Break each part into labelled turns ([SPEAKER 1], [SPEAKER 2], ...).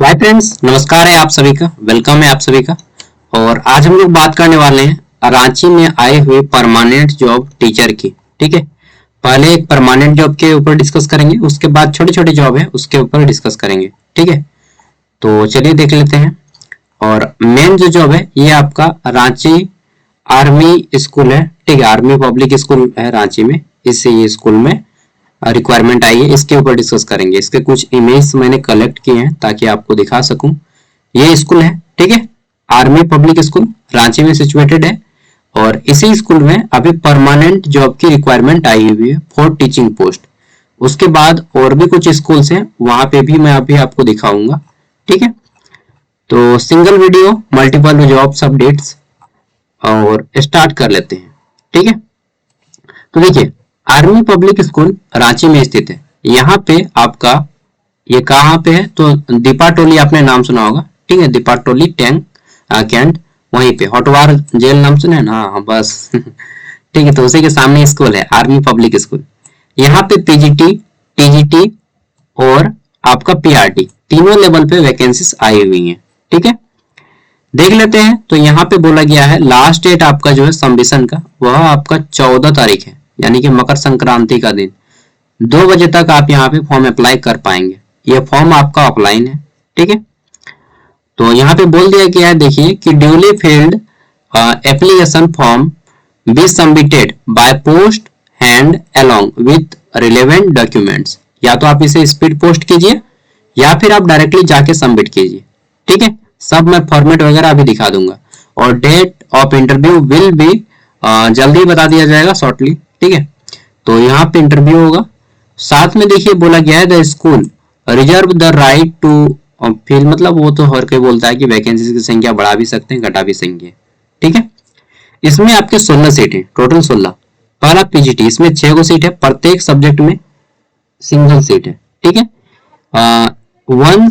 [SPEAKER 1] तो hi friends, नमस्कार है आप सभी का, वेलकम है आप सभी का। और आज हम लोग बात करने वाले हैं रांची में आए हुए परमानेंट जॉब टीचर की। ठीक है, पहले एक परमानेंट जॉब के ऊपर डिस्कस करेंगे, उसके बाद छोटी छोटी जॉब है उसके ऊपर डिस्कस करेंगे। ठीक है, तो चलिए देख लेते हैं। और मेन जो जॉब है ये आपका रांची आर्मी स्कूल है। ठीक है, आर्मी पब्लिक स्कूल है रांची में, इससे ये स्कूल में रिक्वायरमेंट आई है, इसके ऊपर डिस्कस करेंगे। इसके कुछ इमेज मैंने कलेक्ट किए हैं ताकि आपको दिखा सकूं। ये स्कूल है, ठीक है, आर्मी पब्लिक स्कूल रांची में सिचुएटेड है। और इसी स्कूल में अभी परमानेंट जॉब की रिक्वायरमेंट आई हुई है फॉर टीचिंग पोस्ट। उसके बाद और भी कुछ स्कूल्स हैं, वहां पे भी मैं अभी आपको दिखाऊंगा। ठीक है, तो single video multiple jobs updates और स्टार्ट कर लेते हैं। ठीक है, तो देखिए आर्मी पब्लिक स्कूल रांची में स्थित है। यहाँ पे आपका ये कहाँ पे है तो दीपा टोली आपने नाम सुना होगा। ठीक है, दीपा टोली टैंक कैंट, वहीं पे हॉटवार जेल नाम सुना है ना। हाँ बस ठीक है, तो उसी के सामने स्कूल है आर्मी पब्लिक स्कूल। यहाँ पे पीजीटी, टीजीटी और आपका पीआरटी तीनों लेवल पे वैकेंसीज आई हुई हैं। ठीक है, देख लेते हैं। तो यहाँ पे बोला गया है लास्ट डेट आपका जो है सबमिशन का वह आपका 14 तारीख है, यानी कि मकर संक्रांति का दिन 2 बजे तक आप यहाँ पे फॉर्म अप्लाई कर पाएंगे। ये फॉर्म आपका ऑफलाइन है। ठीक है, तो यहाँ पे बोल दिया गया है, देखिए कि duly field application form be submitted by post hand along with relevant documents. या तो आप इसे स्पीड पोस्ट कीजिए या फिर आप डायरेक्टली जाके सबमिट कीजिए। ठीक है, सब मैं फॉर्मेट वगैरह अभी दिखा दूंगा। और date of interview will be जल्दी बता दिया जाएगा शॉर्टली। ठीक है, तो यहाँ पे इंटरव्यू होगा। साथ में देखिए बोला गया है the school reserve the right to fill, मतलब वो तो हर कोई बोलता है कि वैकेंसी की संख्या बढ़ा भी सकते हैं घटा भी सकते हैं। ठीक है, इसमें आपके 16 सीट है, टोटल 16। पहला पीजीटी, इसमें 6 गो सीट है, प्रत्येक सब्जेक्ट में सिंगल सीट है। ठीक है, 1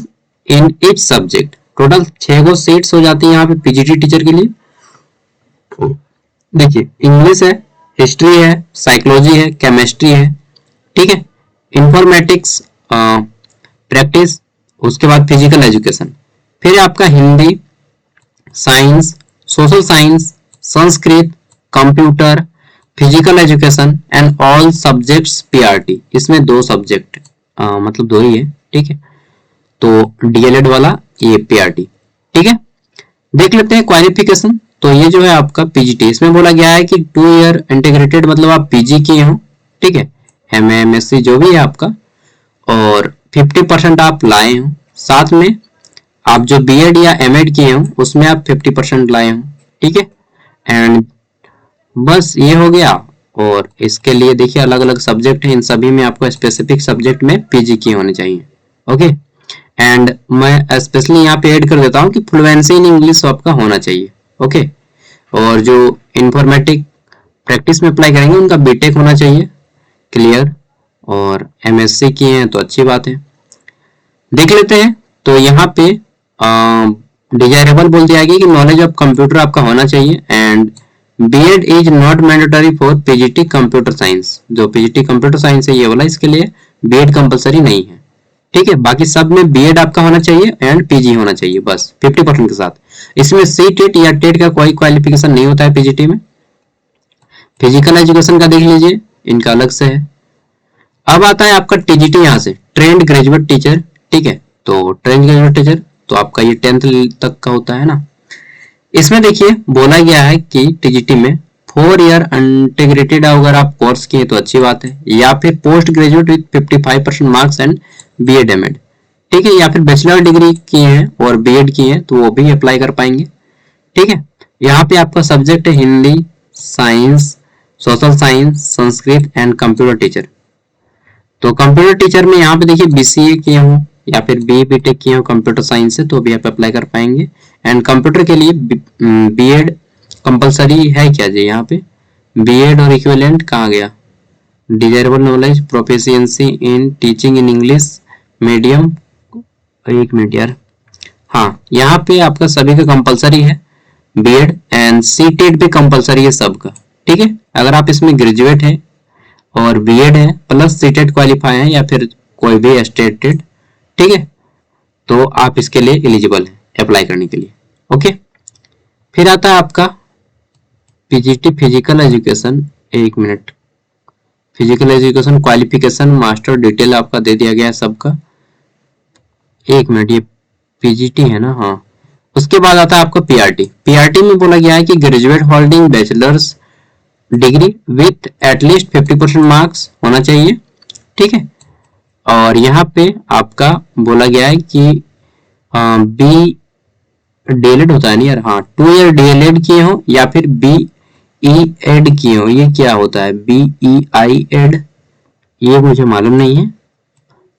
[SPEAKER 1] in each subject, total 6 go seats हो जाती है यहाँ पे पीजीटी टीचर के लिए। देखिए इंग्लिश है, हिस्ट्री है, साइकोलॉजी है, केमिस्ट्री है। ठीक है, इंफॉर्मेटिक्स प्रैक्टिस, उसके बाद फिजिकल एजुकेशन, फिर आपका Hindi, science, social science, Sanskrit, computer, physical education and all subjects PRT. इसमें 2 सब्जेक्ट मतलब 2 ही है। ठीक है, तो डीएलएड वाला ये पीआरटी। ठीक है, देख लेते हैं क्वालिफिकेशन। तो ये जो है आपका पीजीटी, इसमें बोला गया है कि 2 ईयर इंटीग्रेटेड, मतलब आप पीजी किए हो। ठीक है, एमए एमएससी जो भी है आपका, और 50% आप लाए हो। साथ में आप जो बीएड या एमएड किए हो उसमें आप 50% लाए हो। ठीक है, एंड बस ये हो गया। और इसके लिए देखिए अलग अलग सब्जेक्ट है, इन सभी में आपको स्पेसिफिक सब्जेक्ट में पीजी किए होने चाहिए। ओके, एंड मैं स्पेशली यहाँ पे ऐड कर देता हूँ कि फ्लुएंसी इन इंग्लिश आपका होना चाहिए। ओके, और जो इंफॉर्मेटिक प्रैक्टिस में अप्लाई करेंगे उनका बीटेक होना चाहिए क्लियर, और एमएससी किए हैं तो अच्छी बात है। देख लेते हैं। तो यहाँ पे डिजायरेबल बोल दिया गया कि नॉलेज ऑफ कंप्यूटर आपका होना चाहिए, and BEd is not mandatory for PGT computer science. जो पीजीटी कंप्यूटर साइंस है ये वाला, इसके लिए बीएड कंपलसरी नहीं है। ठीक है, बाकी सब में बीएड आपका होना चाहिए एंड पीजी होना चाहिए, बस 50% के साथ। इसमें सी टेट या टेट का कोई क्वालिफिकेशन नहीं होता है पीजीटी में। फिजिकल एजुकेशन का देख लीजिए, इनका अलग से है। अब आता है आपका टीजीटी, यहाँ से ट्रेंड ग्रेजुएट टीचर। ठीक है, तो ट्रेंड ग्रेजुएट टीचर तो आपका ये 10th तक का होता है ना। इसमें देखिए बोला गया है कि टीजीटी में 4 ईयर इंटीग्रेटेड अगर आप कोर्स किए तो अच्छी बात है, या फिर post graduate with 55% marks and BEd MEd. ठीक है, या फिर बैचलर डिग्री किए हैं और बीएड किए हैं तो वो भी अप्लाई कर पाएंगे। ठीक है, यहाँ पे आपका सब्जेक्ट है Hindi, science, social science, Sanskrit and computer teacher. तो कंप्यूटर टीचर में यहाँ पे देखिए बीसीए किए हो या फिर बीटेक किए हो कंप्यूटर साइंस से तो भी आप अप्लाई कर पाएंगे। एंड कंप्यूटर के लिए बीएड कंपलसरी है क्या जी, यहाँ पे बीएड और इक्विवेलेंट कहाँ गया, desirable knowledge proficiency in teaching in English medium. एक मिनट यार, हाँ यहाँ पे आपका सभी का कंपलसरी है बीएड, एंड सीटेट भी कंपलसरी है सबका। ठीक है, अगर आप इसमें ग्रेजुएट है और बीएड है प्लस सीटेट क्वालिफाई है या फिर कोई भी स्टेटेड। ठीक है, तो आप इसके लिए एलिजिबल हैं अप्लाई करने के लिए। ओके, फिर आता है आपका पीजीटी फिजिकल एजुकेशन। एक minute, physical education qualification master detail आपका दे दिया गया है सबका। एक मिनट, ये पीजीटी है ना, हाँ। उसके बाद आता है आपका पीआरटी। पीआरटी में बोला गया है कि graduate holding bachelors degree with at least 50% marks होना चाहिए, ठीक है। और यहाँ पे आपका बोला गया है कि बी डीएलएड होता है नहीं यार, हाँ, 2 ईयर डीएलएड किए हो या फिर बी ई एड किए हो। ये क्या होता है बी ई आई एड, ये मुझे मालूम नहीं है,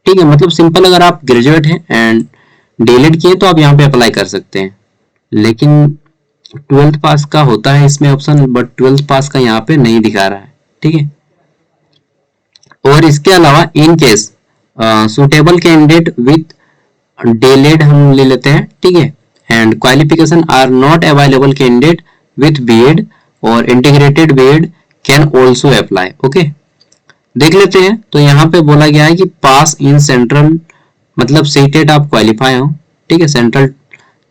[SPEAKER 1] ठीक है। मतलब सिंपल, अगर आप ग्रेजुएट हैं एंड डीएलएड किए तो आप यहाँ पे अप्लाई कर सकते हैं, लेकिन 12th पास का होता है इसमें ऑप्शन, बट 12th पास का यहाँ पे नहीं दिखा रहा है, ठीक है। और इसके अलावा in case suitable candidate with DElEd हम ले लेते हैं, ठीक है, and qualification are not available candidate with BEd और integrated BEd can also apply. Okay, देख लेते हैं। तो यहाँ पे बोला गया है कि पास इन सेंट्रल, मतलब सीटेट आप क्वालिफाई हो, ठीक है। सेंट्रल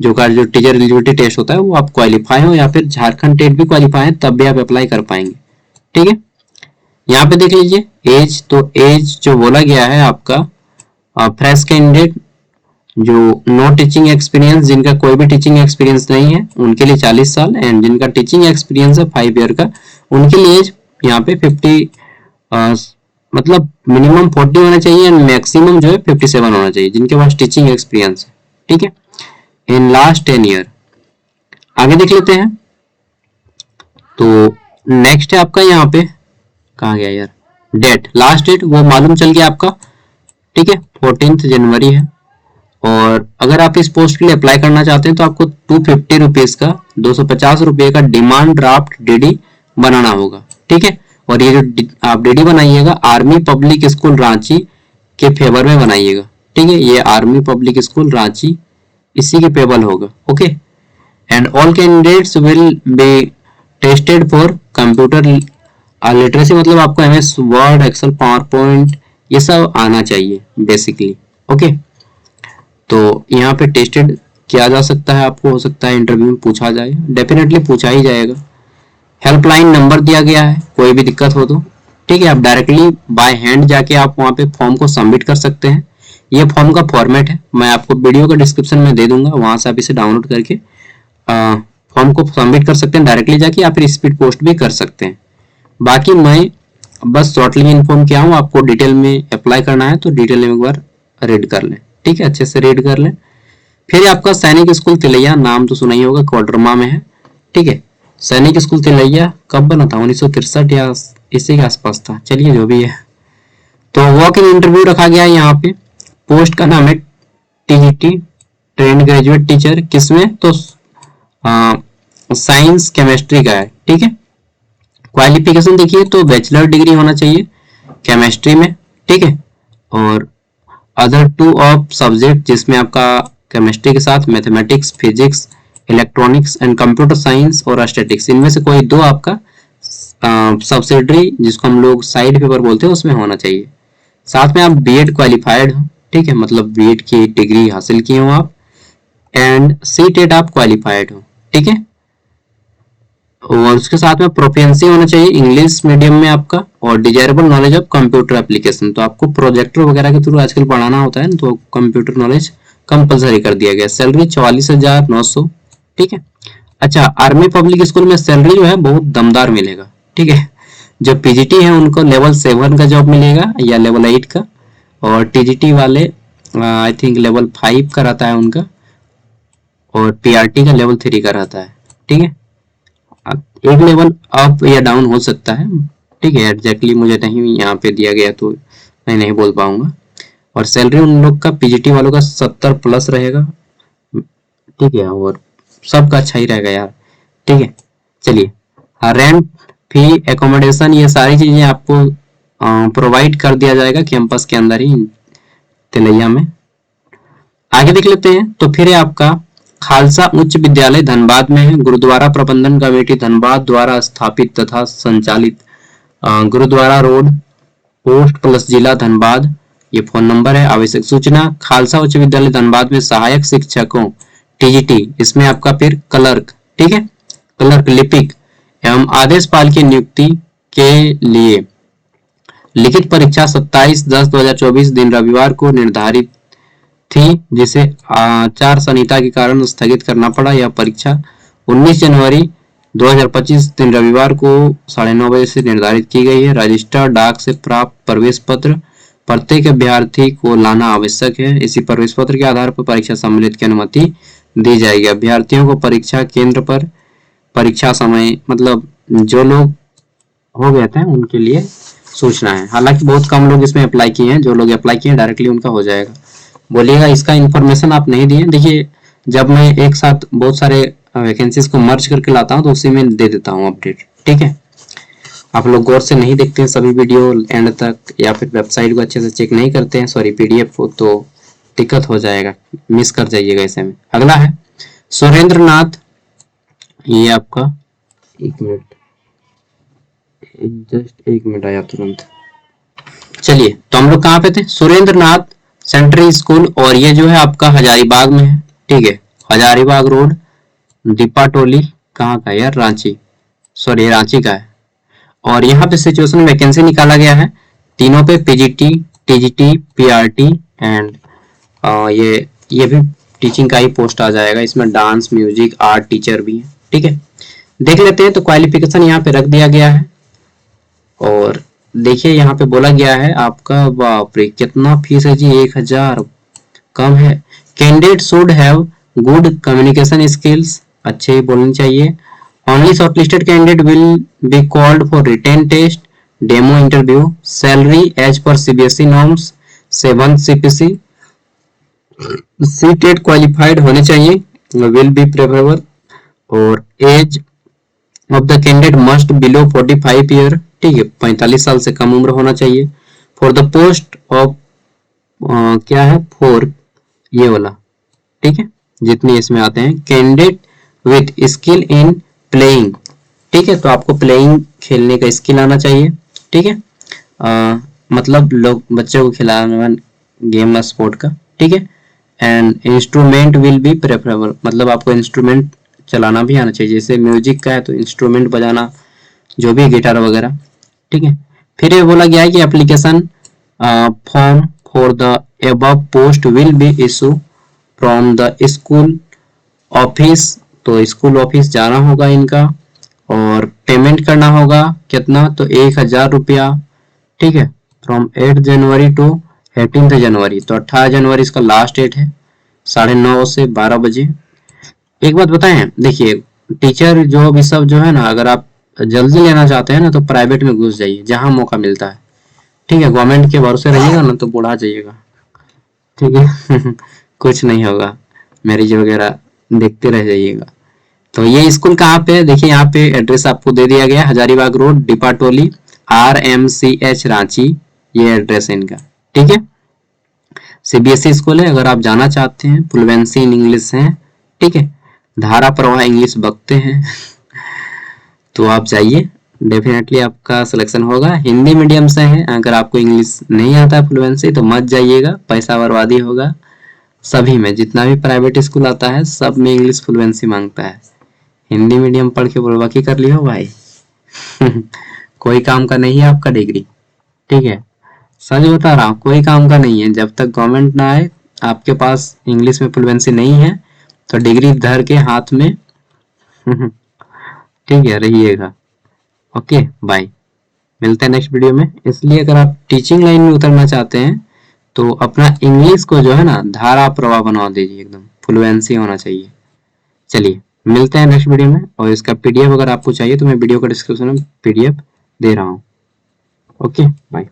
[SPEAKER 1] जो टीचर एलिजिबिलिटी टेस्ट होता है वो आप क्वालिफाई हो, या फिर झारखंड टेट भी क्वालिफाई है, तब भी आप अप्लाई कर पाएंगे, ठीक है। यहाँ पे देख लीजिए एज, तो एज जो बोला गया है आपका फ्रेश कैंडिडेट जो नो टीचिंग एक्सपीरियंस, जिनका कोई भी टीचिंग एक्सपीरियंस नहीं है, उनके लिए 40 साल, एंड जिनका टीचिंग एक्सपीरियंस है 5 ईयर का, उनके लिए एज यहाँ पे 50 मतलब मिनिमम 40 होना चाहिए एंड मैक्सिमम जो है 57 होना चाहिए, जिनके पास टीचिंग एक्सपीरियंस है, ठीक है, इन लास्ट 10 ईयर। आगे देख लेते हैं। तो नेक्स्ट है आपका यहाँ पे, कहाँ गया यार, डेट, लास्ट डेट वो मालूम चल गया आपका, ठीक है, 14 जनवरी है। और अगर आप इस पोस्ट के लिए अप्लाई करना चाहते हैं तो आपको 250 रुपीज का, 250 रुपये का डिमांड ड्राफ्ट डीडी बनाना होगा, ठीक है। और ये जो आप डीडी बनाइएगा आर्मी पब्लिक स्कूल रांची के फेवर में बनाइएगा, ठीक है। ये आर्मी पब्लिक स्कूल रांची इसी के फेवर होगा, okay. And all candidates will be tested for computer literacy, मतलब आपको MS Word, Excel, power point ये सब आना चाहिए बेसिकली, ओके। तो यहाँ पे टेस्टेड किया जा सकता है आपको, हो सकता है इंटरव्यू में पूछा जाए, डेफिनेटली पूछा ही जाएगा। हेल्पलाइन नंबर दिया गया है, कोई भी दिक्कत हो तो, ठीक है, आप डायरेक्टली बाय हैंड जाके आप वहाँ पे फॉर्म को सबमिट कर सकते हैं। ये फॉर्म का फॉर्मेट है, मैं आपको वीडियो का डिस्क्रिप्शन में दे दूंगा, वहां से आप इसे डाउनलोड करके फॉर्म को सबमिट कर सकते हैं डायरेक्टली जाके, या फिर स्पीड पोस्ट भी कर सकते हैं। बाकी मैं बस शॉर्टली इन्फॉर्म किया हूँ, आपको डिटेल में अप्लाई करना है तो डिटेल में एक बार रीड कर लें, ठीक है, अच्छे से रीड कर लें। फिर आपका सैनिक स्कूल तिलैया, नाम तो सुना ही होगा, कोडरमा में है, ठीक है। सैनिक स्कूल तिलैया कब बना था, 1963 या इसी के आसपास था, चलिए जो भी है। तो वॉक इन इंटरव्यू रखा गया है यहाँ पे। पोस्ट का नाम है टीजीटी, ट्रेंड ग्रेजुएट टीचर, किसमें, तो साइंस केमिस्ट्री का है, ठीक है। क्वालिफिकेशन देखिए तो बैचलर डिग्री होना चाहिए केमिस्ट्री में, ठीक है। और अदर 2 ऑफ सब्जेक्ट, जिसमें आपका केमिस्ट्री के साथ mathematics, physics, electronics and computer science और स्टैटिक्स, इनमें से कोई 2 आपका सब्सिडरी, जिसको हम लोग साइड पेपर बोलते हैं, उसमें होना चाहिए। साथ में आप बीएड क्वालिफाइड हो, ठीक है, मतलब बीएड की डिग्री हासिल किए हो आप, एंड सीटेट आप क्वालिफाइड हो, ठीक है। और उसके साथ में प्रोफिशिएंसी होना चाहिए इंग्लिश मीडियम में आपका, और desirable knowledge of computer application, तो आपको प्रोजेक्टर वगैरह के थ्रू आजकल पढ़ाना होता है, तो कंप्यूटर नॉलेज कंपलसरी कर दिया गया। सैलरी 44,900, ठीक है। अच्छा, आर्मी पब्लिक स्कूल में सैलरी जो है बहुत दमदार मिलेगा, ठीक है। जो पीजीटी है उनको लेवल 7 का जॉब मिलेगा या लेवल 8 का, और टीजीटी वाले आई थिंक लेवल 5 का रहता है उनका, और पीआरटी का लेवल 3 का रहता है, ठीक है। एक लेवल अप या डाउन हो सकता है, ठीक है, एग्जैक्टली मुझे नहीं यहाँ पे दिया गया तो मैं नहीं बोल पाऊंगा। और सैलरी उन लोग का पीजीटी वालों का 70 प्लस रहेगा, ठीक है, और सबका अच्छा ही रहेगा यार, ठीक है। चलिए, रेंट, फी, एकोमोडेशन, ये सारी चीजें आपको प्रोवाइड कर दिया जाएगा कैंपस के अंदर ही तिलैया में। आगे देख लेते हैं। तो फिर है आपका खालसा उच्च विद्यालय धनबाद में है, गुरुद्वारा प्रबंधन कमेटी धनबाद द्वारा स्थापित तथा संचालित, गुरुद्वारा रोड, पोस्ट प्लस जिला धनबाद, ये फोन नंबर है। आवश्यक सूचना, खालसा उच्च विद्यालय धनबाद में सहायक शिक्षकों टीजीटी, इसमें आपका फिर क्लर्क, ठीक है, क्लर्क लिपिक एवं आदेशपाल की नियुक्ति के लिए लिखित परीक्षा 27/10/2024 दिन रविवार को निर्धारित थी, जिसे आचार संहिता के कारण स्थगित करना पड़ा। यह परीक्षा 19 जनवरी 2025 दिन रविवार को 9:30 बजे से निर्धारित की गई है। रजिस्टर्ड डाक से प्राप्त प्रवेश पत्र प्रत्येक अभ्यर्थी को लाना आवश्यक है। इसी प्रवेश पत्र के आधार पर परीक्षा सम्मिलित की अनुमति दी जाएगी। अभ्यर्थियों को परीक्षा केंद्र पर परीक्षा समय, मतलब जो लोग हो गए थे उनके लिए सूचना है। हालांकि बहुत कम लोग इसमें अप्लाई किए हैं, जो लोग अप्लाई किए हैं डायरेक्टली उनका हो जाएगा। बोलिएगा इसका इन्फॉर्मेशन आप नहीं दिए। देखिए, जब मैं एक साथ बहुत सारे वैकेंसीज को मर्ज करके लाता हूँ तो उसी में दे देता हूँ अपडेट, ठीक है। आप लोग गौर से नहीं देखते हैं सभी वीडियो एंड तक, या फिर वेबसाइट को अच्छे से चेक नहीं करते हैं, सॉरी पीडीएफ को, तो दिक्कत हो जाएगा, मिस कर जाइएगा ऐसे में। अगला है सुरेंद्र नाथ, ये आपका 1 मिनट, जस्ट 1 मिनट आया तुरंत। चलिए, तो हम लोग कहाँ पे थे? सुरेंद्र नाथ सेंट्रल स्कूल, और ये जो है आपका हजारीबाग में है, ठीक है, हजारीबाग रोड, दीपाटोली, कहाँ का यार? रांची, सॉरी रांची का है। और यहाँ पे सिचुएशन वैकेंसी निकाला गया है तीनों पे, पीजीटी, टीजीटी, पीआरटी एंड ये भी टीचिंग का ही पोस्ट आ जाएगा। इसमें डांस, म्यूजिक, आर्ट टीचर भी है, ठीक है। देख लेते हैं। तो क्वालिफिकेशन यहाँ पे रख दिया गया है, और देखिए यहाँ पे बोला गया है आपका, बाप रे कितना फीस है जी, 1000 कम है। Candidate should have good communication skills, अच्छे ही बोलनी चाहिए। Only shortlisted candidate will be called for written test, demo interview. Salary as per CBSE norms 7 CPC. CTET qualified होने चाहिए, विल बी प्रेफरेबल। और age of the candidate must below 45 year, ठीक है, 45 साल से कम उम्र होना चाहिए। फॉर द पोस्ट ऑफ क्या है, फोर, ये वाला, ठीक है, जितने इसमें आते हैं। Candidate with skill in playing, ठीक है, तो आपको प्लेइंग, खेलने का स्किल आना चाहिए, ठीक है, मतलब लोग बच्चों को खिलाना गेम या स्पोर्ट का, ठीक है। And instrument will be preferable, मतलब आपको इंस्ट्रूमेंट चलाना भी आना चाहिए, जैसे म्यूजिक का है तो इंस्ट्रूमेंट बजाना, जो भी गिटार वगैरह, ठीक है। फिर ये बोला गया है कि application form for the above post will be issue from the school office, तो स्कूल ऑफिस जाना होगा इनका, और पेमेंट करना होगा कितना, तो 1000 रुपया, ठीक है, फ्रॉम 8 जनवरी टू 18 जनवरी, तो 18 जनवरी इसका लास्ट डेट है, 9:30 से 12 बजे। एक बात बताएं, देखिए टीचर जो भी सब जो है ना, अगर आप जल्दी लेना चाहते हैं ना तो प्राइवेट में घुस जाइए जहां मौका मिलता है, ठीक है। गवर्नमेंट के भरोसे रहिएगा ना तो बुढ़ा जाइएगा, ठीक है। कुछ नहीं होगा, मैरिज वगैरह देखते रह जाइएगा। तो ये स्कूल कहाँ पे है? देखिए यहाँ पे एड्रेस आपको दे दिया गया, हजारीबाग रोड, डिपाटोली, RMCH रांची, ये एड्रेस है इनका, ठीक है। सीबीएसई स्कूल है। अगर आप जाना चाहते हैं, फ्लुएंसी इन इंग्लिश है, ठीक है, धारा प्रवाह इंग्लिश बकते हैं तो आप जाइए, डेफिनेटली आपका सिलेक्शन होगा। हिंदी मीडियम से है, अगर आपको इंग्लिश नहीं आता फ्लुएंसी तो मत जाइएगा, पैसा बर्बादी होगा। सभी में जितना भी प्राइवेट स्कूल आता है सब में इंग्लिश फ्लुएंसी मांगता है। हिंदी मीडियम पढ़ के बुड़बकी कर लियो भाई। कोई काम का नहीं है आपका डिग्री, ठीक है, सच बता रहा हूँ, कोई काम का नहीं है। जब तक गवर्नमेंट ना आए, आपके पास इंग्लिश में फ्लुएंसी नहीं है तो डिग्री धर के हाथ में ठीक है रहिएगा। ओके बाय, मिलते हैं नेक्स्ट वीडियो में। इसलिए अगर आप टीचिंग लाइन में उतरना चाहते हैं तो अपना इंग्लिश को जो है ना धारा प्रवाह बनवा दीजिए, एकदम फ्लुएंसी होना चाहिए। चलिए मिलते हैं नेक्स्ट वीडियो में, और इसका पीडीएफ अगर आपको चाहिए तो मैं वीडियो का डिस्क्रिप्शन में पीडीएफ दे रहा हूँ। Okay bye.